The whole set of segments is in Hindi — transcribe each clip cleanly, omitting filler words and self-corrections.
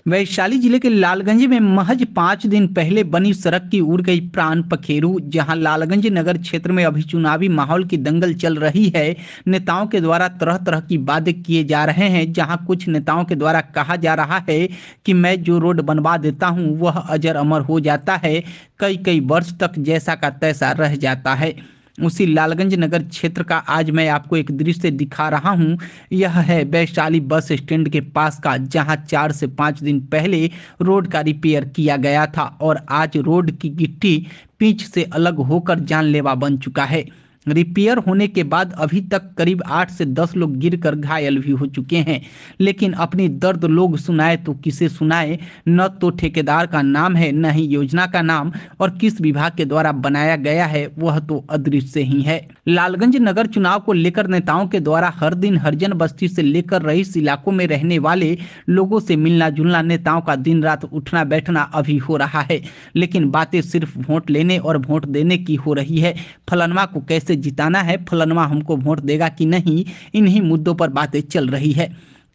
वैशाली जिले के लालगंज में महज 5 दिन पहले बनी सड़क की उड़ गई प्राण पखेरु। जहां लालगंज नगर क्षेत्र में अभी चुनावी माहौल की दंगल चल रही है। नेताओं के द्वारा तरह तरह की वादे किए जा रहे हैं। जहां कुछ नेताओं के द्वारा कहा जा रहा है कि मैं जो रोड बनवा देता हूं वह अजर अमर हो जाता है, कई कई वर्ष तक जैसा का तैसा रह जाता है। उसी लालगंज नगर क्षेत्र का आज मैं आपको एक दृश्य दिखा रहा हूं। यह है वैशाली बस स्टैंड के पास का, जहां 4 से 5 दिन पहले रोड का रिपेयर किया गया था और आज रोड की गिट्टी पिच से अलग होकर जानलेवा बन चुका है। रिपेयर होने के बाद अभी तक करीब 8 से 10 लोग गिरकर घायल भी हो चुके हैं। लेकिन अपनी दर्द लोग सुनाए तो किसे सुनाए, न तो ठेकेदार का नाम है, न ही योजना का नाम, और किस विभाग के द्वारा बनाया गया है वह तो अदृश्य ही है। लालगंज नगर चुनाव को लेकर नेताओं के द्वारा हर दिन हरिजन बस्ती से लेकर रईस इलाकों में रहने वाले लोगों से मिलना जुलना, नेताओं का दिन रात उठना बैठना अभी हो रहा है। लेकिन बातें सिर्फ वोट लेने और वोट देने की हो रही है। फलनवा को कैसे जिताना है, फलनवा हमको वोट देगा कि नहीं, इन्हीं मुद्दों पर बातें चल रही है।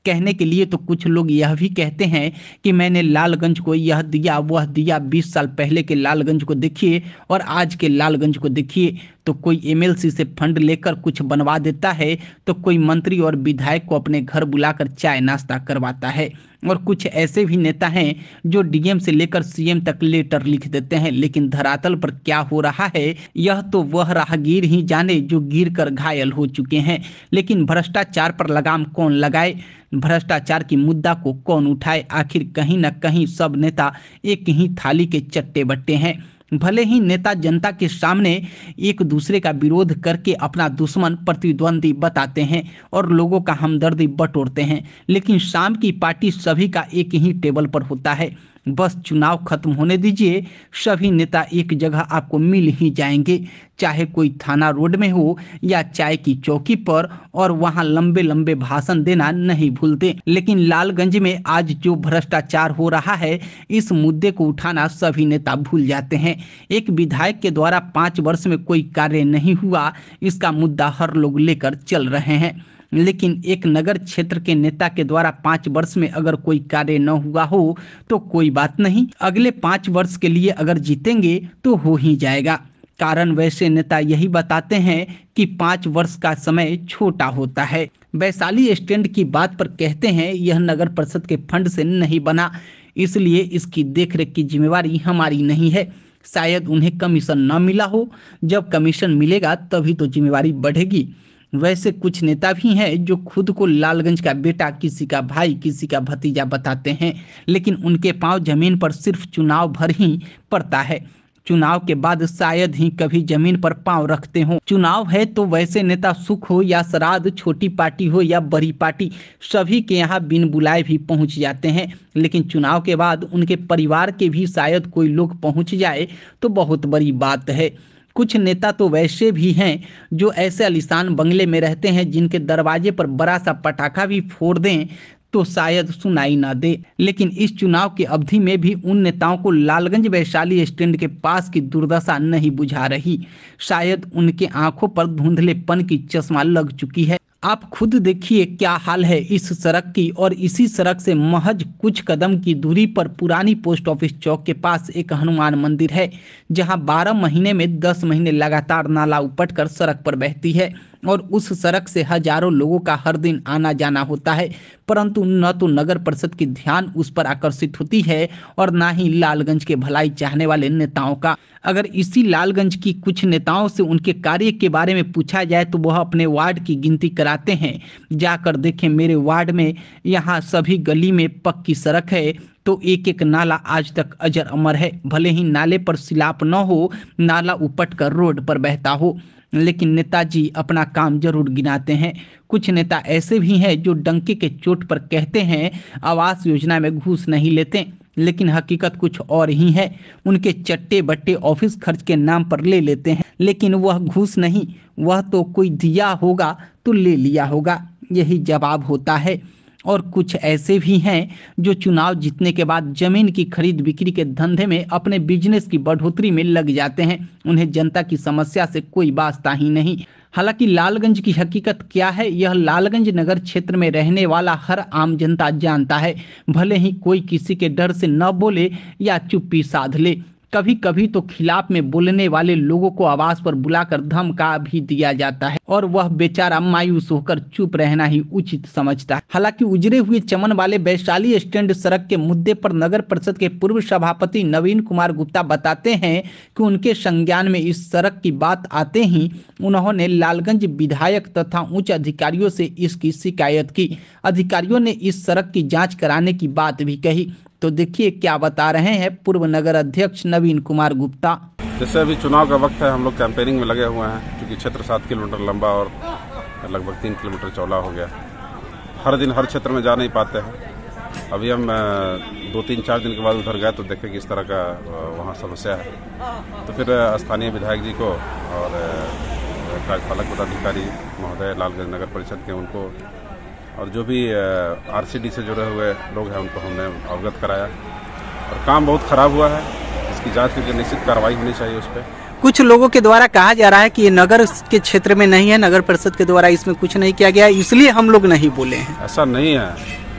कहने के लिए तो कुछ लोग यह भी कहते हैं कि मैंने लालगंज को यह दिया वह दिया। 20 साल पहले के लालगंज को देखिए और आज के लालगंज को देखिए। तो कोई एमएलसी से फंड लेकर कुछ बनवा देता है, तो कोई मंत्री और विधायक को अपने घर बुलाकर चाय नाश्ता करवाता है, और कुछ ऐसे भी नेता हैं जो डीएम से लेकर सीएम तक लेटर लिख देते हैं। लेकिन धरातल पर क्या हो रहा है यह तो वह राहगीर ही जाने जो गिर कर घायल हो चुके हैं। लेकिन भ्रष्टाचार पर लगाम कौन लगाए, भ्रष्टाचार की मुद्दा को कौन उठाए? आखिर कहीं न कहीं सब नेता एक ही थाली के चट्टे बट्टे हैं। भले ही नेता जनता के सामने एक दूसरे का विरोध करके अपना दुश्मन प्रतिद्वंदी बताते हैं और लोगों का हमदर्दी बटोरते हैं, लेकिन शाम की पार्टी सभी का एक ही टेबल पर होता है। बस चुनाव खत्म होने दीजिए, सभी नेता एक जगह आपको मिल ही जाएंगे, चाहे कोई थाना रोड में हो या चाय की चौकी पर, और वहां लंबे लंबे भाषण देना नहीं भूलते। लेकिन लालगंज में आज जो भ्रष्टाचार हो रहा है, इस मुद्दे को उठाना सभी नेता भूल जाते हैं। एक विधायक के द्वारा 5 वर्ष में कोई कार्य नहीं हुआ, इसका मुद्दा हर लोग लेकर चल रहे हैं। लेकिन एक नगर क्षेत्र के नेता के द्वारा 5 वर्ष में अगर कोई कार्य न हुआ हो तो कोई बात नहीं, अगले 5 वर्ष के लिए अगर जीतेंगे तो हो ही जाएगा। कारण वैसे नेता यही बताते हैं कि 5 वर्ष का समय छोटा होता है। वैशाली स्टैंड की बात पर कहते हैं यह नगर परिषद के फंड से नहीं बना, इसलिए इसकी देखरेख की जिम्मेवारी हमारी नहीं है। शायद उन्हें कमीशन न मिला हो, जब कमीशन मिलेगा तभी तो जिम्मेवारी बढ़ेगी। वैसे कुछ नेता भी हैं जो खुद को लालगंज का बेटा, किसी का भाई, किसी का भतीजा बताते हैं, लेकिन उनके पांव जमीन पर सिर्फ चुनाव भर ही पड़ता है। चुनाव के बाद शायद ही कभी जमीन पर पांव रखते हो। चुनाव है तो वैसे नेता सुख हो या श्राद्ध, छोटी पार्टी हो या बड़ी पार्टी, सभी के यहाँ बिन बुलाए भी पहुंच जाते हैं। लेकिन चुनाव के बाद उनके परिवार के भी शायद कोई लोग पहुंच जाए तो बहुत बड़ी बात है। कुछ नेता तो वैसे भी हैं जो ऐसे आलीशान बंगले में रहते हैं जिनके दरवाजे पर बड़ा सा पटाखा भी फोड़ दें तो शायद सुनाई ना दे। लेकिन इस चुनाव की अवधि में भी उन नेताओं को लालगंज वैशाली स्टैंड के पास की दुर्दशा नहीं बुझा रही। शायद उनके आंखों पर धुंधलेपन की चश्मा लग चुकी है। आप खुद देखिए क्या हाल है इस सड़क की, और इसी सड़क से महज कुछ कदम की दूरी पर पुरानी पोस्ट ऑफिस चौक के पास एक हनुमान मंदिर है, जहां 12 महीने में 10 महीने लगातार नाला उपटकर सड़क पर बहती है, और उस सड़क से हजारों लोगों का हर दिन आना जाना होता है। परंतु न तो नगर परिषद की ध्यान उस पर आकर्षित होती है और ना ही लालगंज के भलाई चाहने वाले नेताओं का। अगर इसी लालगंज की कुछ नेताओं से उनके कार्य के बारे में पूछा जाए तो वह अपने वार्ड की गिनती कराते हैं। जाकर देखें मेरे वार्ड में, यहाँ सभी गली में पक्की सड़क है तो एक एक नाला आज तक अजर अमर है। भले ही नाले पर सिलाप न हो, नाला उपट कर रोड पर बहता हो, लेकिन नेताजी अपना काम जरूर गिनाते हैं। कुछ नेता ऐसे भी हैं जो डंके के चोट पर कहते हैं आवास योजना में घूस नहीं लेते, लेकिन हकीकत कुछ और ही है। उनके चट्टे बट्टे ऑफिस खर्च के नाम पर ले लेते हैं, लेकिन वह घूस नहीं, वह तो कोई दिया होगा तो ले लिया होगा, यही जवाब होता है। और कुछ ऐसे भी हैं जो चुनाव जीतने के बाद जमीन की खरीद बिक्री के धंधे में अपने बिजनेस की बढ़ोतरी में लग जाते हैं। उन्हें जनता की समस्या से कोई वास्ता ही नहीं। हालांकि लालगंज की हकीकत क्या है, यह लालगंज नगर क्षेत्र में रहने वाला हर आम जनता जानता है, भले ही कोई किसी के डर से न बोले या चुप्पी साध ले। कभी कभी तो खिलाफ में बोलने वाले लोगों को आवाज पर बुलाकर धमका भी दिया जाता है और वह बेचारा मायूस होकर चुप रहना ही उचित समझता है। हालांकि उजड़े हुए चमन वाले वैशाली स्टैंड सड़क के मुद्दे पर नगर परिषद के पूर्व सभापति नवीन कुमार गुप्ता बताते हैं कि उनके संज्ञान में इस सड़क की बात आते ही उन्होंने लालगंज विधायक तथा उच्च अधिकारियों से इसकी शिकायत की। अधिकारियों ने इस सड़क की जाँच कराने की बात भी कही। तो देखिए क्या बता रहे हैं पूर्व नगर अध्यक्ष नवीन कुमार गुप्ता। जैसे अभी चुनाव का वक्त है, हम लोग कैंपेनिंग में लगे हुए हैं, क्योंकि क्षेत्र 7 किलोमीटर लंबा और लगभग 3 किलोमीटर चौड़ा हो गया। हर दिन हर क्षेत्र में जा नहीं पाते हैं। अभी हम 2-3-4 दिन के बाद उधर गए तो देखे कि इस तरह का वहाँ समस्या है। तो फिर स्थानीय विधायक जी को और कार्यपालक पदाधिकारी महोदय लालगंज नगर परिषद के उनको और जो भी आरसीडी से जुड़े हुए लोग हैं उनको हमने अवगत कराया और काम बहुत खराब हुआ है। इसकी जांच करके निश्चित कार्रवाई होनी चाहिए उस पर। कुछ लोगों के द्वारा कहा जा रहा है कि ये नगर के क्षेत्र में नहीं है, नगर परिषद के द्वारा इसमें कुछ नहीं किया गया, इसलिए हम लोग नहीं बोले हैं। ऐसा नहीं है।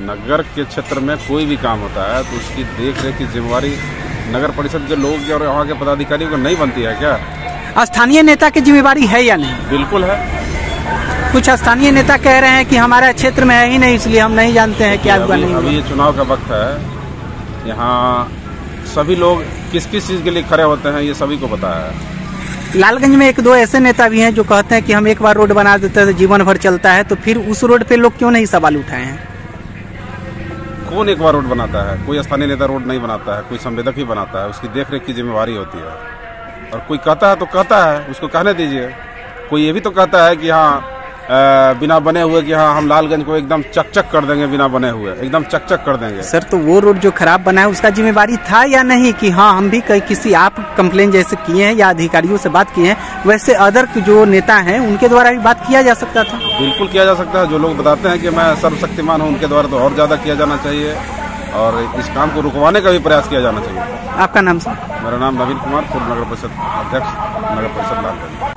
नगर के क्षेत्र में कोई भी काम होता है तो उसकी देख रेख की जिम्मेवारी नगर परिषद के लोग की और वहाँ के पदाधिकारियों को नहीं बनती है क्या? स्थानीय नेता की जिम्मेवारी है या नहीं? बिल्कुल है। कुछ स्थानीय नेता कह रहे हैं कि हमारा क्षेत्र में है ही नहीं, इसलिए हम नहीं जानते हैं क्या हुआ नहीं। अभी ये चुनाव का वक्त है, यहाँ सभी लोग किस किस चीज के लिए खड़े होते हैं ये सभी को पता है। लालगंज में 1-2 ऐसे नेता भी हैं जो कहते हैं कि हम एक बार रोड बना देते हैं तो जीवन भर चलता है, तो फिर उस रोड पे लोग क्यों नहीं सवाल उठाए हैं? कौन एक बार रोड बनाता है? कोई स्थानीय नेता रोड नहीं बनाता है, कोई संवेदक ही बनाता है। उसकी देख रेख की जिम्मेवारी होती है। और कोई कहता है तो कहता है, उसको कहने दीजिए। कोई ये भी तो कहता है कि हाँ बिना बने हुए कि हाँ हम लालगंज को एकदम चकचक कर देंगे, बिना बने हुए एकदम चकचक कर देंगे। सर तो वो रोड जो खराब बना है उसका जिम्मेवारी था या नहीं कि हाँ हम भी किसी आप कंप्लेन जैसे किए हैं या अधिकारियों से बात किए हैं, वैसे अदर जो नेता हैं उनके द्वारा भी बात किया जा सकता था? बिल्कुल किया जा सकता है। जो लोग बताते हैं कि मैं सर्वशक्तिमान हूँ, उनके द्वारा तो और ज्यादा किया जाना चाहिए और इस काम को रुकवाने का भी प्रयास किया जाना चाहिए। आपका नाम सर? मेरा नाम नवीन कुमार, पूर्व नगर परिषद अध्यक्ष नगर परिषद लालगंज।